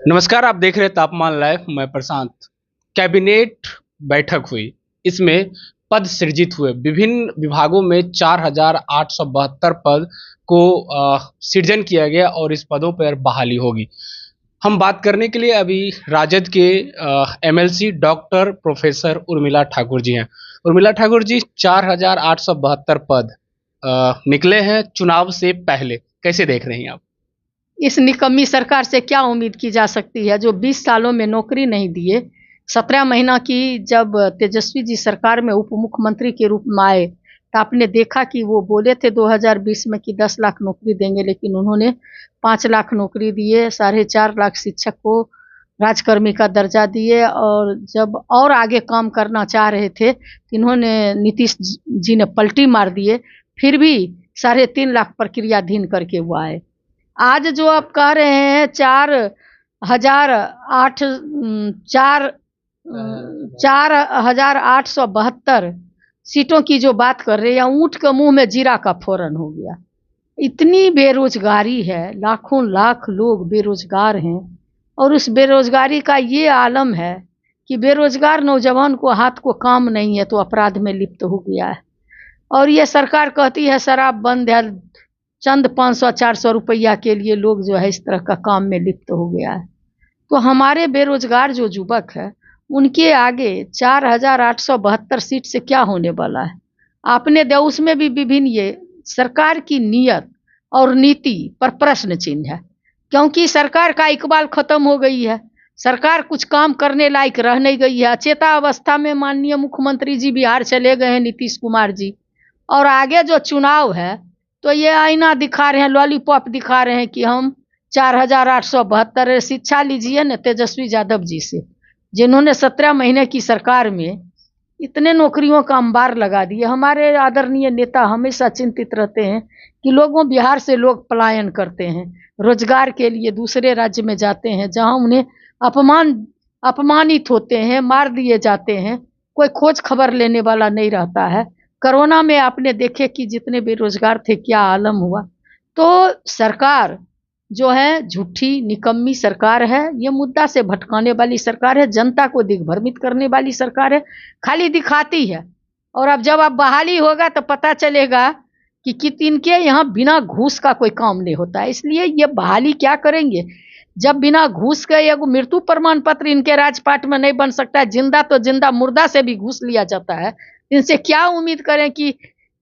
नमस्कार, आप देख रहे हैं तापमान लाइव। मैं प्रशांत। कैबिनेट बैठक हुई, इसमें पद सृजित हुए। विभिन्न विभागों में 4,872 पद को सृजन किया गया और इस पदों पर बहाली होगी। हम बात करने के लिए अभी राजद के MLC doctor professor Urmila Thakur ji हैं। उर्मिला ठाकुर जी, 4,872 पद निकले हैं चुनाव से पहले, कैसे देख रही हैं आप? इस निकम्मी सरकार से क्या उम्मीद की जा सकती है जो 20 सालों में नौकरी नहीं दिए। 17 महीना की जब तेजस्वी जी सरकार में उप मुख्यमंत्री के रूप में आए तो आपने देखा कि वो बोले थे 2020 में कि 10 लाख नौकरी देंगे, लेकिन उन्होंने 5 लाख नौकरी दिए, 4.5 लाख शिक्षक को राजकर्मी का दर्जा दिए। और जब और आगे काम करना चाह रहे थे तो इन्होंने नीतीश जी ने पलटी मार दिए, फिर भी 3.5 लाख प्रक्रियाधीन करके वो आए। आज जो आप कह रहे हैं 4,872 सीटों की जो बात कर रहे हैं, या ऊँट के मुंह में जीरा का फोरन हो गया। इतनी बेरोजगारी है, लाखों लाख लोग बेरोजगार हैं और उस बेरोजगारी का ये आलम है कि बेरोजगार नौजवान को हाथ को काम नहीं है तो अपराध में लिप्त हो गया है। और ये सरकार कहती है शराब बंद है, चंद 500-400 रुपया के लिए लोग जो है इस तरह का काम में लिप्त हो गया है। तो हमारे बेरोजगार जो युवक है उनके आगे 4,872 सीट से क्या होने वाला है। आपने देखा उसमें भी विभिन्न ये सरकार की नीयत और नीति पर प्रश्न चिन्ह है, क्योंकि सरकार का इकबाल खत्म हो गई है। सरकार कुछ काम करने लायक रह नहीं गई है। अचेता अवस्था में माननीय मुख्यमंत्री जी बिहार चले गए हैं, नीतीश कुमार जी। और आगे जो चुनाव है तो ये आईना दिखा रहे हैं, लॉलीपॉप दिखा रहे हैं कि हम 4,872। शिक्षा लीजिए न तेजस्वी यादव जी से, जिन्होंने 17 महीने की सरकार में इतने नौकरियों का अंबार लगा दिया। हमारे आदरणीय नेता हमेशा चिंतित रहते हैं कि बिहार से लोग पलायन करते हैं, रोजगार के लिए दूसरे राज्य में जाते हैं, जहां उन्हें अपमानित होते हैं, मार दिए जाते हैं। कोई खोज खबर लेने वाला नहीं रहता है। कोरोना में आपने देखे कि जितने बेरोजगार थे क्या आलम हुआ। तो सरकार जो है झूठी निकम्मी सरकार है, ये मुद्दा से भटकाने वाली सरकार है, जनता को दिग्भ्रमित करने वाली सरकार है, खाली दिखाती है। और अब जब अब बहाली होगा तो पता चलेगा कि इनके यहाँ बिना घूस का कोई काम नहीं होता है। इसलिए ये बहाली क्या करेंगे जब बिना घूस के एगो मृत्यु प्रमाण पत्र इनके राजपाट में नहीं बन सकता है। जिंदा तो जिंदा, मुर्दा से भी घूस लिया जाता है। इनसे क्या उम्मीद करें कि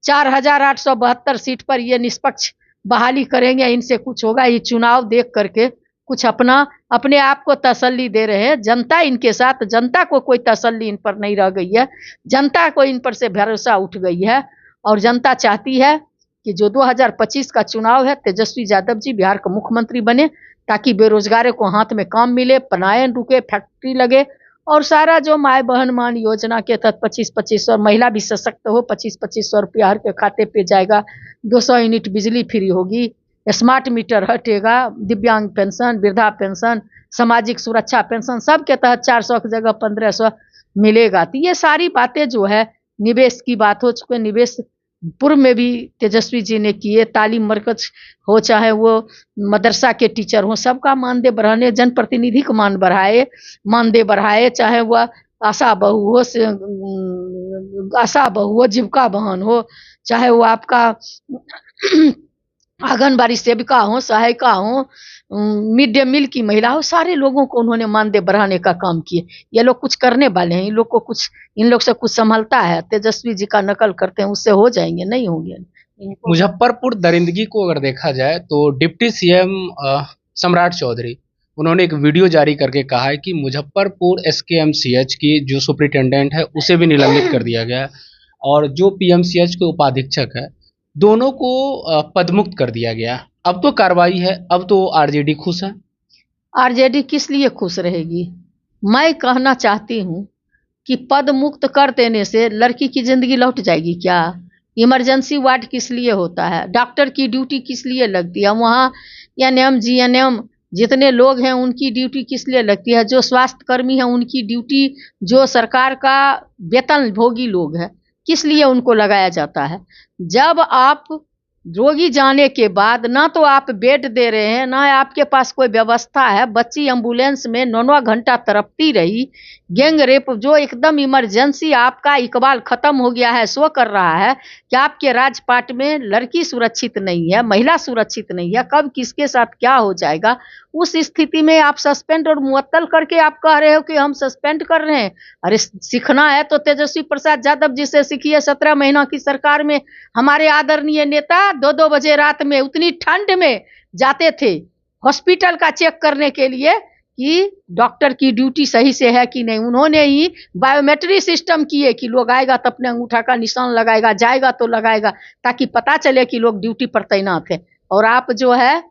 4,872 सीट पर ये निष्पक्ष बहाली करेंगे, इनसे कुछ होगा? ये चुनाव देख करके कुछ अपने आप को तसल्ली दे रहे हैं। जनता इनके साथ, जनता को कोई तसल्ली इन पर नहीं रह गई है। जनता को इन पर से भरोसा उठ गई है और जनता चाहती है कि जो 2025 का चुनाव है तेजस्वी यादव जी बिहार का मुख्यमंत्री बने, ताकि बेरोजगारों को हाथ में काम मिले, पलायन रुके, फैक्ट्री लगे। और सारा जो माय बहन मान योजना के तहत 25-25 और महिला भी सशक्त हो, 25-25 रुपया हर के खाते पे जाएगा, 200 यूनिट बिजली फ्री होगी, स्मार्ट मीटर हटेगा, दिव्यांग पेंशन, वृद्धा पेंशन, सामाजिक सुरक्षा पेंशन, सब के तहत 400 की जगह 1500 मिलेगा। तो ये सारी बातें जो है निवेश की बात हो चुके। निवेश पूर्व में भी तेजस्वी जी ने किए। तालीम मरकज हो, चाहे वो मदरसा के टीचर हो, सबका मानदेय बढ़ाने, जनप्रतिनिधि का मानदेय बढ़ाए, चाहे वह आशा बहू हो, जीविका बहन हो, चाहे वो आपका आंगनबाड़ी सेविका हो, सहायिका हो, मिड डे मील की महिला हो, सारे लोगों को उन्होंने मानदेय बढ़ाने का काम किए। ये लोग कुछ करने वाले हैं, इन लोग से कुछ संभलता है? तेजस्वी जी का नकल करते हैं, उससे हो जाएंगे? नहीं होंगे। मुजफ्फरपुर दरिंदगी को अगर देखा जाए तो डिप्टी सीएम सम्राट चौधरी, उन्होंने एक वीडियो जारी करके कहा है कि मुजफ्फरपुर एसकेएमसीएच की जो सुपरिटेंडेंट है उसे भी निलंबित कर दिया गया है और जो पीएमसीएच के उपाधीक्षक है दोनों को पदमुक्त कर दिया गया। अब तो कार्रवाई है, अब तो आरजेडी खुश है। आरजेडी किस लिए खुश रहेगी? मैं कहना चाहती हूँ कि पद मुक्त कर देने से लड़की की जिंदगी लौट जाएगी क्या? इमरजेंसी वार्ड किस लिए होता है? डॉक्टर की ड्यूटी किस लिए लगती है? वहाँ एनएम जीएनएम जितने लोग हैं उनकी ड्यूटी किस लिए लगती है? जो स्वास्थ्य कर्मी है उनकी ड्यूटी, जो सरकार का वेतन भोगी लोग हैं, किस लिए उनको लगाया जाता है? जब आप रोगी जाने के बाद ना तो आप बेड दे रहे हैं, ना आपके पास कोई व्यवस्था है। बच्ची एम्बुलेंस में 9 घंटा तड़पती रही। गैंग रेप जो एकदम इमरजेंसी, आपका इकबाल खत्म हो गया है, सो कर रहा है कि आपके राजपाट में लड़की सुरक्षित नहीं है, महिला सुरक्षित नहीं है, कब किसके साथ क्या हो जाएगा। उस स्थिति में आप सस्पेंड और मुअत्तल करके आप कह रहे हो कि हम सस्पेंड कर रहे हैं। अरे सीखना है तो तेजस्वी प्रसाद यादव जी से सीखिए। 17 महीना की सरकार में हमारे आदरणीय नेता 2-2 बजे रात में उतनी ठंड में जाते थे हॉस्पिटल का चेक करने के लिए कि डॉक्टर की ड्यूटी सही से है कि नहीं। उन्होंने ही बायोमेट्रिक सिस्टम किए कि लोग आएगा तो अपने अंगूठा का निशान लगाएगा, जाएगा तो लगाएगा, ताकि पता चले कि लोग ड्यूटी पर तैनात है। और आप जो है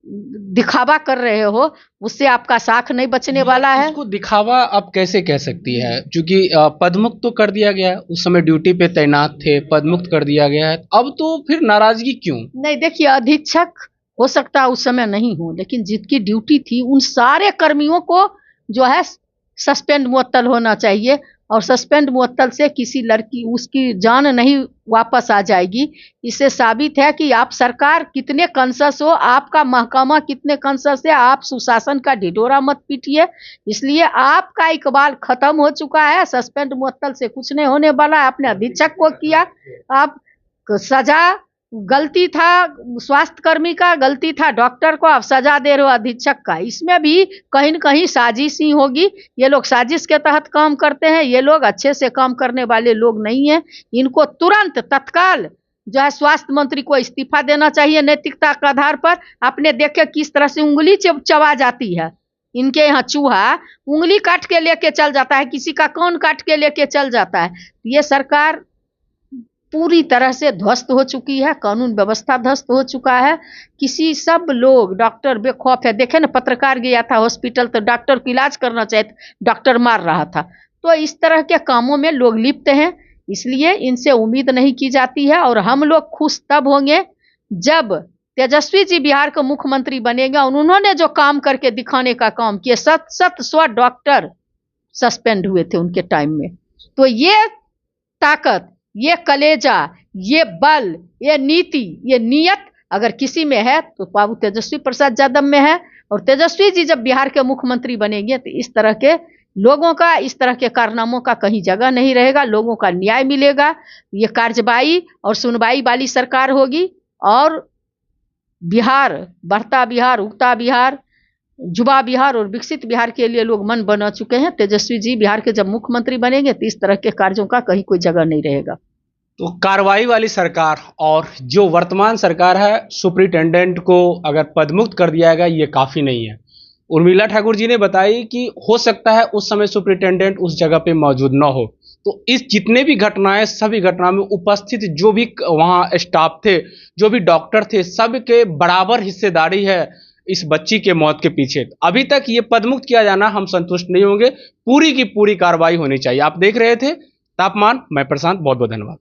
दिखावा कर रहे हो, उससे आपका साख नहीं बचने वाला है। इसको दिखावा आप कैसे कह सकती है, क्योंकि पदमुक्त तो कर दिया गया है, उस समय ड्यूटी पे तैनात थे, पदमुक्त कर दिया गया है, अब तो फिर नाराजगी क्यों? नहीं देखिए, अधीक्षक हो सकता है उस समय नहीं हो, लेकिन जिनकी ड्यूटी थी उन सारे कर्मियों को जो है सस्पेंड मुअत्तल होना चाहिए। और सस्पेंड मुअत्तल से किसी लड़की उसकी जान नहीं वापस आ जाएगी। इससे साबित है कि आप सरकार कितने कंसस हो, आपका महकमा कितने कंसस है। आप सुशासन का ढिढोरा मत पीटिए। इसलिए आपका इकबाल खत्म हो चुका है। सस्पेंड मुअत्तल से कुछ नहीं होने वाला है। आपने अधीक्षक को किया, आप सजा, गलती था स्वास्थ्य कर्मी का, गलती था डॉक्टर को, आप सजा दे रहे हो अधीक्षक का। इसमें भी कहीं न कहीं साजिश ही होगी। ये लोग साजिश के तहत काम करते हैं। ये लोग अच्छे से काम करने वाले लोग नहीं हैं। इनको तुरंत तत्काल जो है स्वास्थ्य मंत्री को इस्तीफा देना चाहिए नैतिकता के आधार पर। आपने देखे किस तरह से उंगली चबा जाती है। इनके यहाँ चूहा उंगली काट के लेके चल जाता है, किसी का कान काट के लेके चल जाता है। ये सरकार पूरी तरह से ध्वस्त हो चुकी है। कानून व्यवस्था ध्वस्त हो चुका है। किसी सब लोग डॉक्टर बेखौफ है। देखे ना, पत्रकार गया था हॉस्पिटल तो डॉक्टर को इलाज करना चाहिए, डॉक्टर मार रहा था। तो इस तरह के कामों में लोग लिप्त हैं, इसलिए इनसे उम्मीद नहीं की जाती है। और हम लोग खुश तब होंगे जब तेजस्वी जी बिहार के मुख्यमंत्री बनेगा। उन्होंने जो काम करके दिखाने का काम किया, 100 डॉक्टर सस्पेंड हुए थे उनके टाइम में। तो ये ताकत, ये कलेजा, ये बल, ये नीति, ये नियत अगर किसी में है तो बाबू तेजस्वी प्रसाद यादव में है। और तेजस्वी जी जब बिहार के मुख्यमंत्री बनेंगे तो इस तरह के लोगों का, इस तरह के कारनामों का कहीं जगह नहीं रहेगा। लोगों का न्याय मिलेगा। ये कार्रवाई और सुनवाई वाली सरकार होगी। और बिहार, बढ़ता बिहार, उगता बिहार, युवा बिहार और विकसित बिहार के लिए लोग मन बना चुके हैं। तेजस्वी जी बिहार के जब मुख्यमंत्री बनेंगे तो इस तरह के कार्यों का कहीं कोई जगह नहीं रहेगा। तो कार्रवाई वाली सरकार और जो वर्तमान सरकार है, सुप्रिंटेंडेंट को अगर पदमुक्त कर दिया गया, ये काफी नहीं है। उर्मिला ठाकुर जी ने बताई कि हो सकता है उस समय सुप्रिंटेंडेंट उस जगह पे मौजूद न हो। तो इस जितने भी घटनाएं, सभी घटनाओं में उपस्थित जो भी वहां स्टाफ थे, जो भी डॉक्टर थे, सबके बराबर हिस्सेदारी है इस बच्ची के मौत के पीछे। अभी तक ये पदमुक्त किया जाना हम संतुष्ट नहीं होंगे। पूरी की पूरी कार्रवाई होनी चाहिए। आप देख रहे थे तापमान, मैं प्रशांत, बहुत बहुत धन्यवाद।